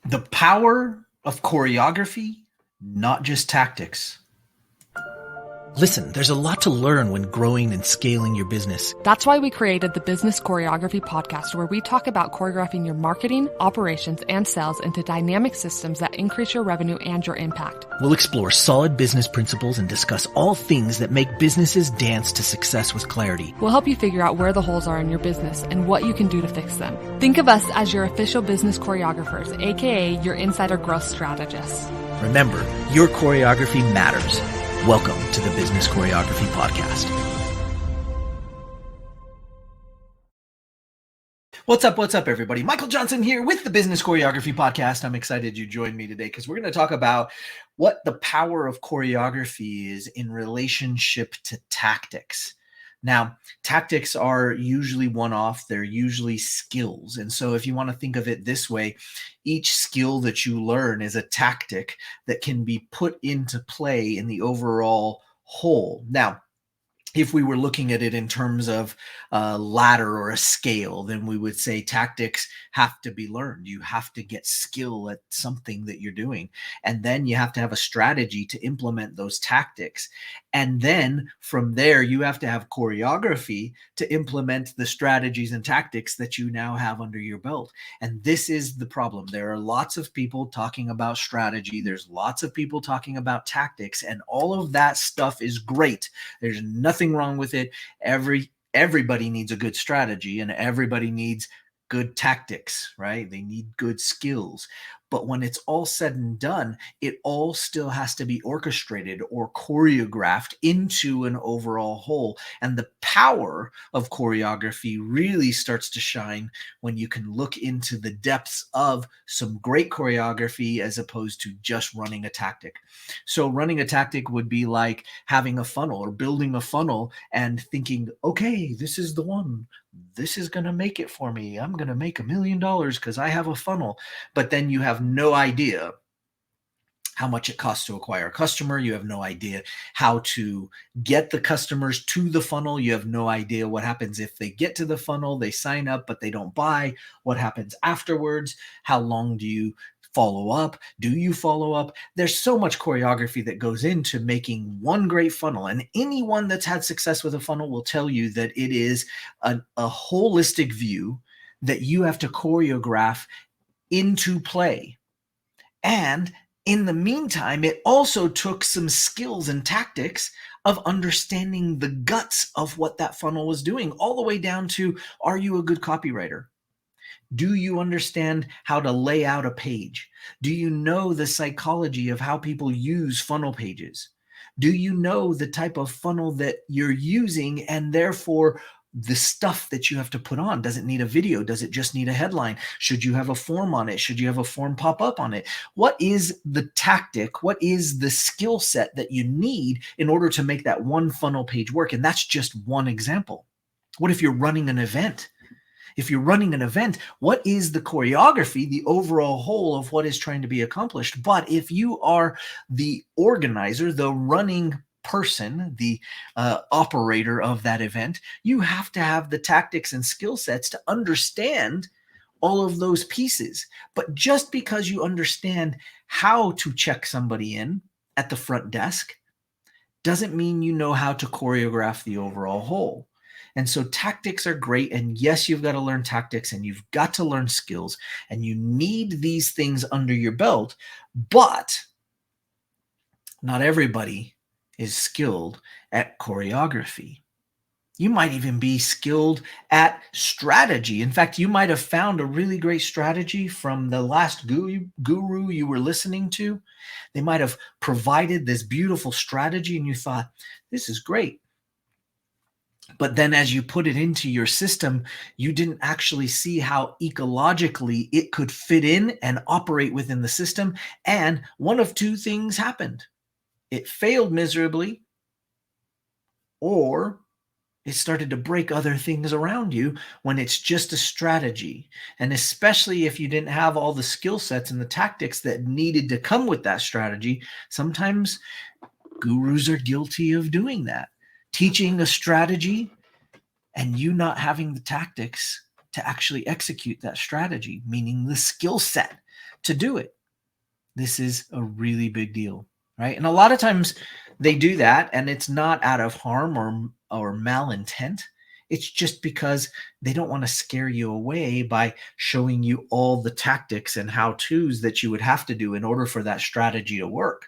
The power of choreography, not just tactics. Listen, there's a lot to learn when growing and scaling your business. That's why we created the Business Choreography podcast, where we talk about choreographing your marketing, operations, and sales into dynamic systems that increase your revenue and your impact. We'll explore solid business principles and discuss all things that make businesses dance to success with clarity. We'll help you figure out where the holes are in your business and what you can do to fix them. Think of us as your official business choreographers, aka your insider growth strategists. Remember, your choreography matters. Welcome to the Business Choreography Podcast. What's up, everybody? Michael Johnson here with the Business Choreography Podcast. I'm excited you joined me today because we're going to talk about what the power of choreography is in relationship to tactics. Now, tactics are usually one-off. They're usually skills. And so if you want to think of it this way, each skill that you learn is a tactic that can be put into play in the overall whole. Now, if we were looking at it in terms of a ladder or a scale, then we would say tactics have to be learned. You have to get skill at something that you're doing. And then you have to have a strategy to implement those tactics. And then from there, you have to have choreography to implement the strategies and tactics that you now have under your belt. And this is the problem. There are lots of people talking about strategy. There's lots of people talking about tactics, and all of that stuff is great. There's nothing wrong with it. Everybody needs a good strategy, and everybody needs good tactics, right? They need good skills. But when it's all said and done, it all still has to be orchestrated or choreographed into an overall whole. And the power of choreography really starts to shine when you can look into the depths of some great choreography as opposed to just running a tactic. So running a tactic would be like having a funnel or building a funnel and thinking, okay, this is the one. This is going to make it for me. I'm going to make $1 million because I have a funnel. But then you have no idea how much it costs to acquire a customer. You have no idea how to get the customers to the funnel. You have no idea what happens if they get to the funnel, they sign up, but they don't buy. What happens afterwards? How long do you follow up? Do you follow up? There's so much choreography that goes into making one great funnel. And anyone that's had success with a funnel will tell you that it is a holistic view that you have to choreograph into play. And in the meantime, it also took some skills and tactics of understanding the guts of what that funnel was doing, all the way down to, are you a good copywriter? Do you understand how to lay out a page? Do you know the psychology of how people use funnel pages? Do you know the type of funnel that you're using, and therefore the stuff that you have to put on? Does it need a video? Does it just need a headline? Should you have a form on it? Should you have a form pop up on it? What is the tactic? What is the skill set that you need in order to make that one funnel page work? And that's just one example. What if you're running an event? If you're running an event, what is the choreography, the overall whole of what is trying to be accomplished? But if you are the organizer, the running person, the operator of that event, you have to have the tactics and skill sets to understand all of those pieces. But just because you understand how to check somebody in at the front desk doesn't mean you know how to choreograph the overall whole. And so tactics are great. And yes, you've got to learn tactics and you've got to learn skills, and you need these things under your belt. But not everybody is skilled at choreography. You might even be skilled at strategy. In fact, you might have found a really great strategy from the last guru you were listening to. They might have provided this beautiful strategy and you thought, this is great. But then as you put it into your system, you didn't actually see how ecologically it could fit in and operate within the system. And one of two things happened. It failed miserably, or it started to break other things around you when it's just a strategy. And especially if you didn't have all the skill sets and the tactics that needed to come with that strategy, sometimes gurus are guilty of doing that. Teaching a strategy and you not having the tactics to actually execute that strategy, meaning the skill set to do it. This is a really big deal, right? And a lot of times they do that and it's not out of harm or malintent. It's just because they don't want to scare you away by showing you all the tactics and how-tos that you would have to do in order for that strategy to work.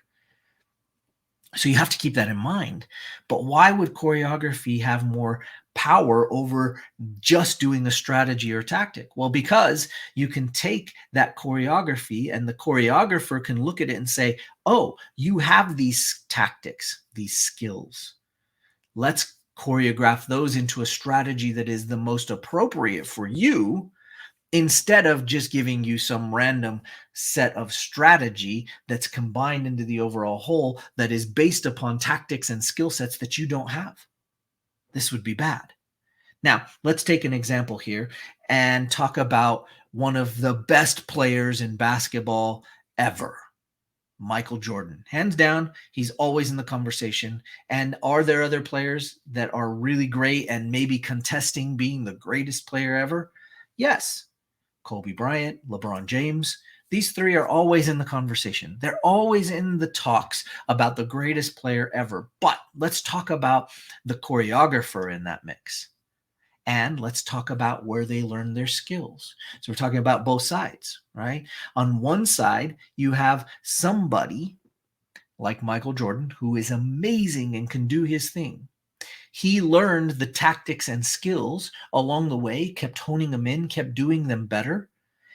So you have to keep that in mind. But why would choreography have more power over just doing a strategy or tactic? Well, because you can take that choreography and the choreographer can look at it and say, oh, you have these tactics, these skills. Let's choreograph those into a strategy that is the most appropriate for you, instead of just giving you some random set of strategy that's combined into the overall whole that is based upon tactics and skill sets that you don't have. This would be bad. Now, let's take an example here and talk about one of the best players in basketball ever, Michael Jordan. Hands down, he's always in the conversation. And are there other players that are really great and maybe contesting being the greatest player ever? Yes. Kobe Bryant, LeBron James. These three are always in the conversation. They're always in the talks about the greatest player ever. But let's talk about the choreographer in that mix. And let's talk about where they learn their skills. So we're talking about both sides, right? On one side, you have somebody like Michael Jordan, who is amazing and can do his thing. He learned the tactics and skills along the way, kept honing them in, kept doing them better.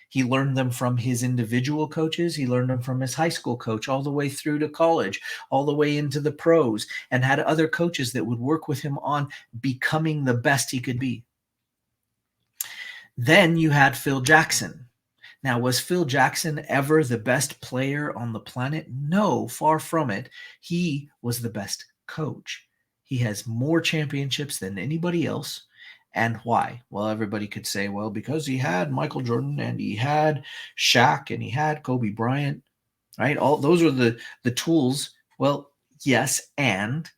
He learned them from his individual coaches. He learned them from his high school coach all the way through to college, all the way into the pros, and had other coaches that would work with him on becoming the best he could be. Then you had Phil Jackson. Now, was Phil Jackson ever the best player on the planet? No, far from it. He was the best coach. He has more championships than anybody else. And why? Well, everybody could say, well, because he had Michael Jordan and he had Shaq and he had Kobe Bryant, right? All those were the tools. Well, yes, and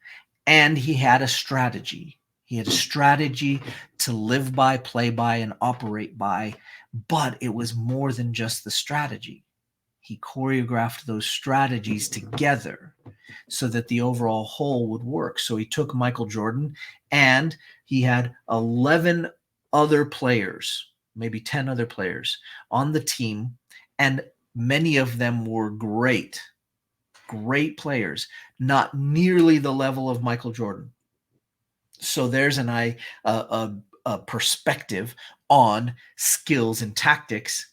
he had a strategy. He had a strategy to live by, play by, and operate by, but it was more than just the strategy. He choreographed those strategies together so that the overall whole would work. So he took Michael Jordan and he had 11 other players, maybe 10 other players on the team, and many of them were great players, not nearly the level of Michael Jordan. So there's a perspective on skills and tactics.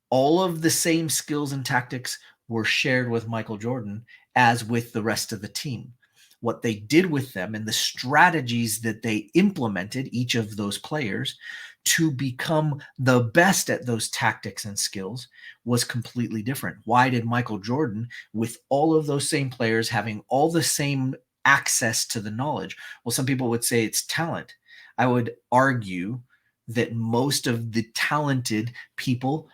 All of the same skills and tactics were shared with Michael Jordan as with the rest of the team. What they did with them and the strategies that they implemented, each of those players, to become the best at those tactics and skills was completely different. Why did Michael Jordan, with all of those same players having all the same access to the knowledge? Well, some people would say it's talent. I would argue that most of the talented people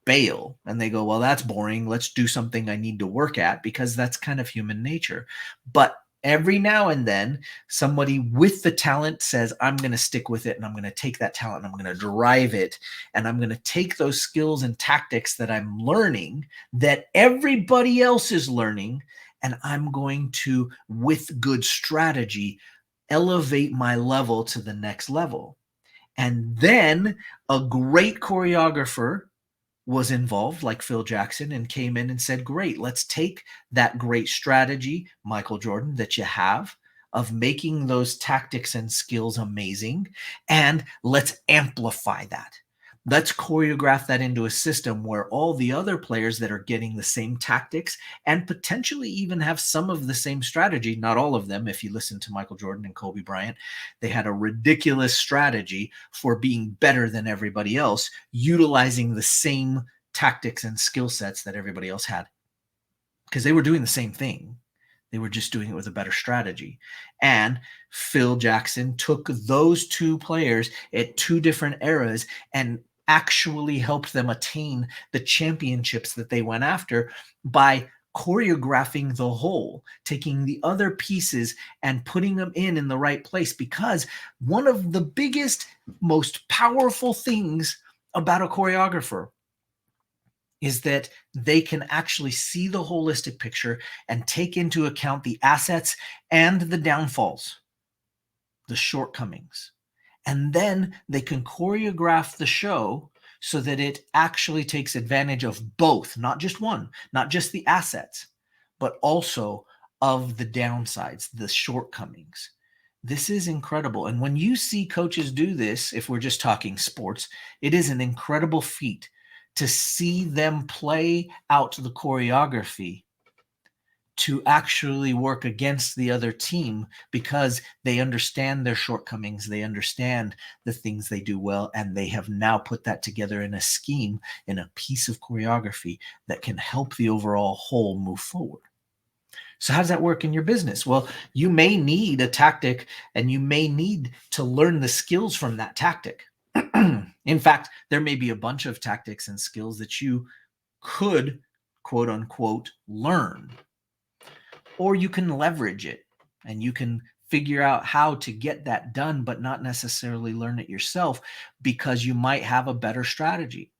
bail and they go, well, that's boring. Let's do something I need to work at, because that's kind of human nature. But every now and then, somebody with the talent says, I'm going to stick with it and I'm going to take that talent and I'm going to drive it. And I'm going to take those skills and tactics that I'm learning, that everybody else is learning, and I'm going to, with good strategy, elevate my level to the next level. And then a great choreographer was involved, like Phil Jackson, and came in and said, great, let's take that great strategy, Michael Jordan, that you have of making those tactics and skills amazing, and let's amplify that. Let's choreograph that into a system where all the other players that are getting the same tactics and potentially even have some of the same strategy, not all of them. If you listen to Michael Jordan and Kobe Bryant, they had a ridiculous strategy for being better than everybody else, utilizing the same tactics and skill sets that everybody else had, because they were doing the same thing. They were just doing it with a better strategy. And Phil Jackson took those two players at two different eras and actually helped them attain the championships that they went after by choreographing the whole, taking the other pieces and putting them in the right place. Because one of the biggest, most powerful things about a choreographer is that they can actually see the holistic picture and take into account the assets and the downfalls, the shortcomings. And then they can choreograph the show so that it actually takes advantage of both, not just one, not just the assets, but also of the downsides, the shortcomings. This is incredible. And when you see coaches do this, if we're just talking sports, it is an incredible feat to see them play out the choreography to actually work against the other team, because they understand their shortcomings, they understand the things they do well, and they have now put that together in a scheme, in a piece of choreography that can help the overall whole move forward. So how does that work in your business? Well, you may need a tactic, and you may need to learn the skills from that tactic. In fact, there may be a bunch of tactics and skills that you could, quote unquote, learn. Or you can leverage it, and you can figure out how to get that done, but not necessarily learn it yourself, because you might have a better strategy.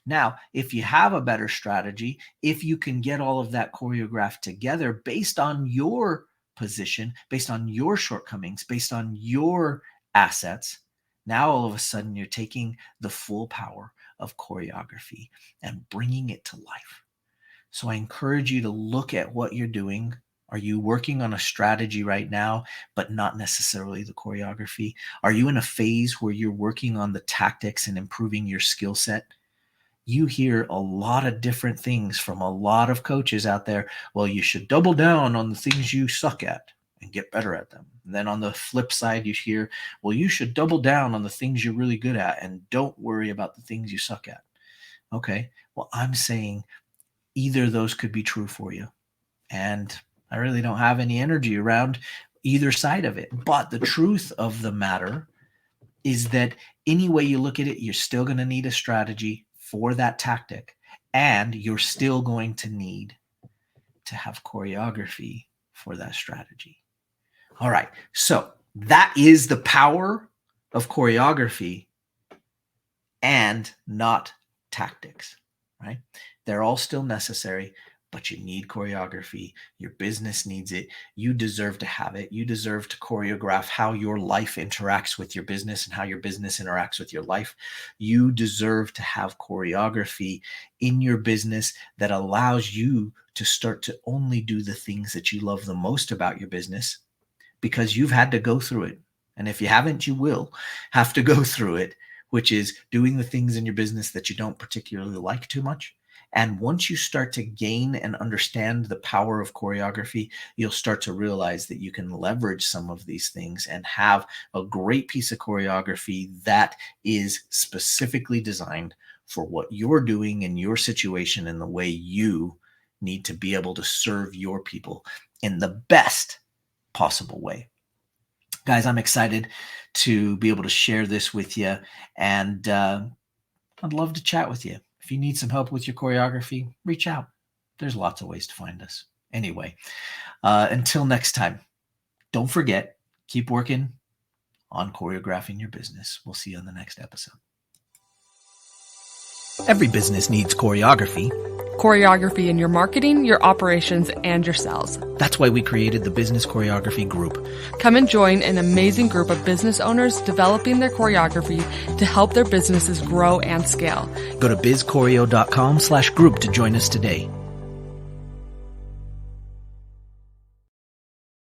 Now, if you have a better strategy, if you can get all of that choreographed together based on your position, based on your shortcomings, based on your assets, now all of a sudden you're taking the full power of choreography and bringing it to life. So I encourage you to look at what you're doing. Are you working on a strategy right now, but not necessarily the choreography? Are you in a phase where you're working on the tactics and improving your skill set? You hear a lot of different things from a lot of coaches out there. Well, you should double down on the things you suck at and get better at them. And then on the flip side, you hear, well, you should double down on the things you're really good at and don't worry about the things you suck at. Okay, well, I'm saying either of those could be true for you. And I really don't have any energy around either side of it. But the truth of the matter is that any way you look at it, you're still going to need a strategy for that tactic, and you're still going to need to have choreography for that strategy. All right, so that is the power of choreography and not tactics, right? They're all still necessary, but you need choreography. Your business needs it. You deserve to have it. You deserve to choreograph how your life interacts with your business and how your business interacts with your life. You deserve to have choreography in your business that allows you to start to only do the things that you love the most about your business, because you've had to go through it. And if you haven't, you will have to go through it, which is doing the things in your business that you don't particularly like too much. And once you start to gain and understand the power of choreography, you'll start to realize that you can leverage some of these things and have a great piece of choreography that is specifically designed for what you're doing in your situation and the way you need to be able to serve your people in the best possible way. Guys, I'm excited to be able to share this with you, and I'd love to chat with you. If you need some help with your choreography, reach out. There's lots of ways to find us. Anyway, until next time, don't forget, keep working on choreographing your business. We'll see you on the next episode. Every business needs choreography. Choreography in your marketing, your operations, and your sales. That's why we created the Business Choreography Group. Come and join an amazing group of business owners developing their choreography to help their businesses grow and scale. Go to bizchoreo.com/group to join us today.